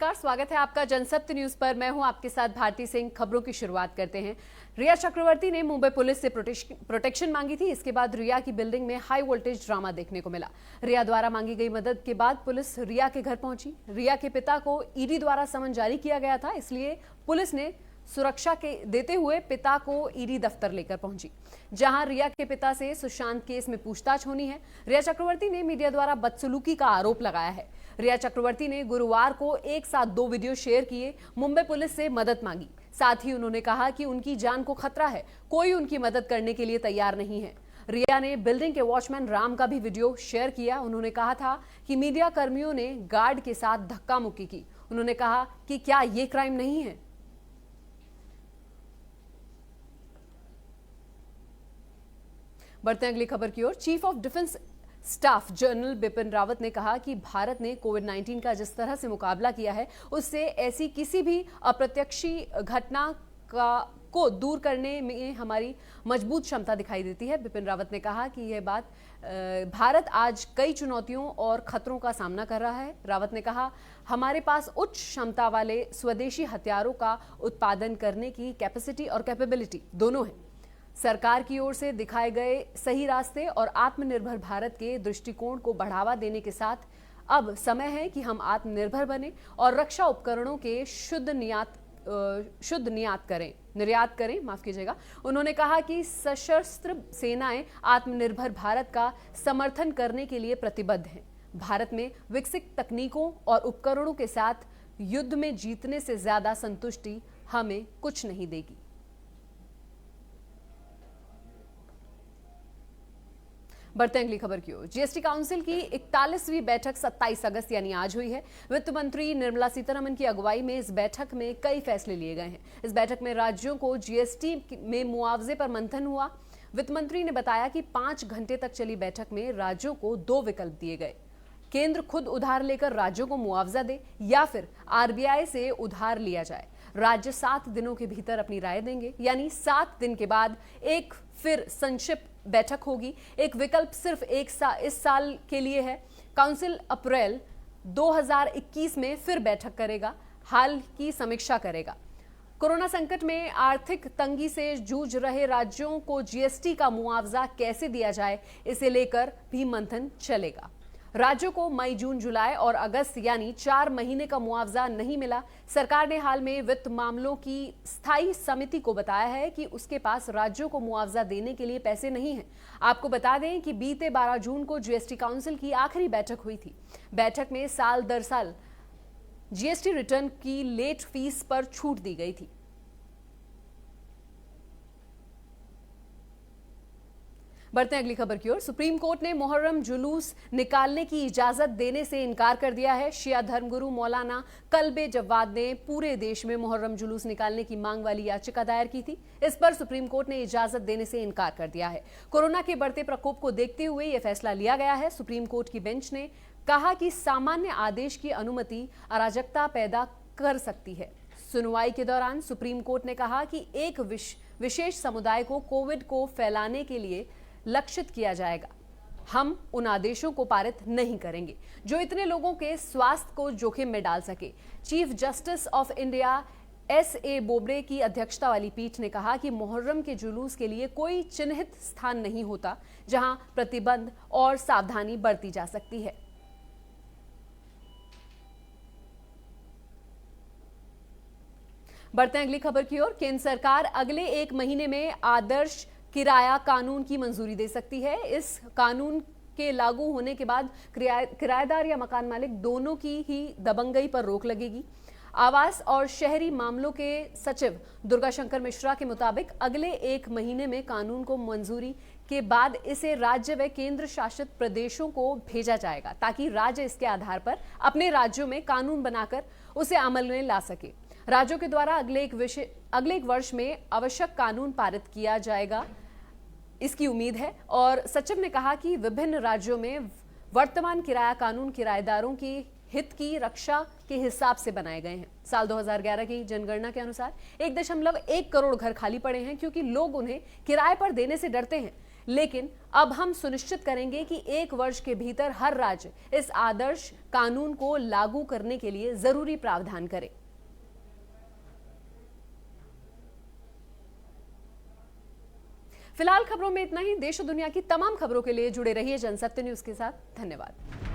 नमस्कार, स्वागत है आपका जनसत्य न्यूज पर। मैं हूं आपके साथ भारती सिंह। खबरों की शुरुआत करते हैं। रिया चक्रवर्ती ने मुंबई पुलिस से प्रोटेक्शन मांगी थी। इसके बाद रिया की बिल्डिंग में हाई वोल्टेज ड्रामा देखने को मिला। रिया द्वारा मांगी गई मदद के बाद पुलिस रिया के घर पहुंची। रिया के पिता को ईडी द्वारा समन जारी किया गया था, इसलिए पुलिस ने सुरक्षा के देते हुए पिता को ईडी दफ्तर लेकर पहुंची, जहां रिया के पिता से सुशांत केस में पूछताछ होनी है। रिया चक्रवर्ती ने मीडिया द्वारा बदसलूकी का आरोप लगाया है। रिया चक्रवर्ती ने गुरुवार को एक साथ 2 वीडियो शेयर किए, मुंबई पुलिस से मदद मांगी। साथ ही उन्होंने कहा कि उनकी जान को खतरा है, कोई उनकी मदद करने के लिए तैयार नहीं है। रिया ने बिल्डिंग के वॉचमैन राम का भी वीडियो शेयर किया। उन्होंने कहा था कि मीडिया कर्मियों ने गार्ड के साथ धक्का मुक्की की। उन्होंने कहा कि क्या ये क्राइम नहीं है। बढ़ते हैं अगली खबर की ओर। Chief of defence staff general Bipin Rawat ने कहा कि भारत ने कोविड-19 का जिस तरह से मुकाबला किया है, उससे ऐसी किसी भी अप्रत्याशी घटना को दूर करने में हमारी मजबूत क्षमता दिखाई देती है। बिपिन रावत ने कहा कि यह बात भारत आज कई चुनौतियों और खतरों का सामना कर रहा है। रावत ने कहा, हमारे पास उच्च क्षमता वाले स्वदेशी हथियारों का उत्पादन करने की कैपेसिटी और कैपेबिलिटी दोनों है। सरकार की ओर से दिखाए गए सही रास्ते और आत्मनिर्भर भारत के दृष्टिकोण को बढ़ावा देने के साथ अब समय है कि हम आत्मनिर्भर बने और रक्षा उपकरणों के शुद्ध निर्यात करें। माफ कीजिएगा। उन्होंने कहा कि सशस्त्र सेनाएं आत्मनिर्भर भारत का समर्थन करने के लिए प्रतिबद्ध हैं। भारत में विकसित तकनीकों और उपकरणों के साथ युद्ध में जीतने से ज्यादा संतुष्टि हमें कुछ नहीं देगी। बढ़ते हैं अगली खबर की ओर। जीएसटी काउंसिल की 41वीं बैठक 27 अगस्त यानी आज हुई है। वित्त मंत्री निर्मला सीतारमण की अगुवाई में इस बैठक में कई फैसले लिए गए हैं। इस बैठक में राज्यों को जीएसटी में मुआवजे पर मंथन हुआ। वित्त मंत्री ने बताया कि 5 घंटे तक चली बैठक में राज्यों को 2 विकल्प दिए गए। केंद्र खुद उधार लेकर राज्यों को मुआवजा दे या फिर आरबीआई से उधार लिया जाए। राज्य 7 दिनों के भीतर अपनी राय देंगे, यानी 7 दिन के बाद एक फिर संक्षिप्त बैठक होगी। एक विकल्प सिर्फ इस साल के लिए है। काउंसिल अप्रैल 2021 में फिर बैठक करेगा, हाल की समीक्षा करेगा। कोरोना संकट में आर्थिक तंगी से जूझ रहे राज्यों को जीएसटी का मुआवजा कैसे दिया जाए, इसे लेकर भी मंथन चलेगा। राज्यों को मई, जून, जुलाई और अगस्त यानी 4 महीने का मुआवजा नहीं मिला। सरकार ने हाल में वित्त मामलों की स्थायी समिति को बताया है कि उसके पास राज्यों को मुआवजा देने के लिए पैसे नहीं हैं। आपको बता दें कि बीते 12 जून को जीएसटी काउंसिल की आखिरी बैठक हुई थी। बैठक में साल दर साल जीएसटी रिटर्न की लेट फीस पर छूट दी गई थी। बढ़ते हैं अगली खबर की ओर। सुप्रीम कोर्ट ने मुहर्रम जुलूस निकालने की इजाजत देने से इनकार कर दिया है। शिया धर्मगुरु मौलाना कल्बे जव्वाद ने पूरे देश में मुहर्रम जुलूस निकालने की मांग वाली याचिका दायर की थी। इस पर सुप्रीम कोर्ट ने इजाजत देने से इनकार कर दिया है। कोरोना के बढ़ते प्रकोप को देखते हुए यह फैसला लिया गया है। सुप्रीम कोर्ट की बेंच ने कहा कि सामान्य आदेश की अनुमति अराजकता पैदा कर सकती है। सुनवाई के दौरान सुप्रीम कोर्ट ने कहा कि एक विशेष समुदाय को कोविड को फैलाने के लिए लक्षित किया जाएगा। हम उन आदेशों को पारित नहीं करेंगे जो इतने लोगों के स्वास्थ्य को जोखिम में डाल सके। Chief justice of India SA Bobde की अध्यक्षता वाली पीठ ने कहा कि मुहर्रम के जुलूस के लिए कोई चिन्हित स्थान नहीं होता जहां प्रतिबंध और सावधानी बरती जा सकती है। बढ़ते हैं अगली खबर की ओर। केंद्र सरकार अगले 1 महीने में आदर्श किराया कानून की मंजूरी दे सकती है। इस कानून के लागू होने के बाद किराएदार या मकान मालिक दोनों की ही दबंगई पर रोक लगेगी। आवास और शहरी मामलों के सचिव दुर्गा शंकर मिश्रा के मुताबिक अगले 1 महीने में कानून को मंजूरी के बाद इसे राज्य व केंद्र शासित प्रदेशों को भेजा जाएगा, ताकि राज्य इसके आधार पर अपने राज्यों में कानून बनाकर उसे अमल में ला सके। राज्यों के द्वारा अगले एक वर्ष में आवश्यक कानून पारित किया जाएगा, इसकी उम्मीद है। और सचिव ने कहा कि विभिन्न राज्यों में वर्तमान किराया कानून किराएदारों की हित की रक्षा के हिसाब से बनाए गए हैं। साल 2011 की जनगणना के अनुसार 1.1 करोड़ घर खाली पड़े हैं, क्योंकि लोग उन्हें किराए पर देने से डरते हैं। लेकिन अब हम सुनिश्चित करेंगे कि 1 वर्ष के भीतर हर राज्य इस आदर्श कानून को लागू करने के लिए जरूरी प्रावधान करे। फिलहाल खबरों में इतना ही। देश और दुनिया की तमाम खबरों के लिए जुड़े रहिए जनसत्य न्यूज के साथ। धन्यवाद।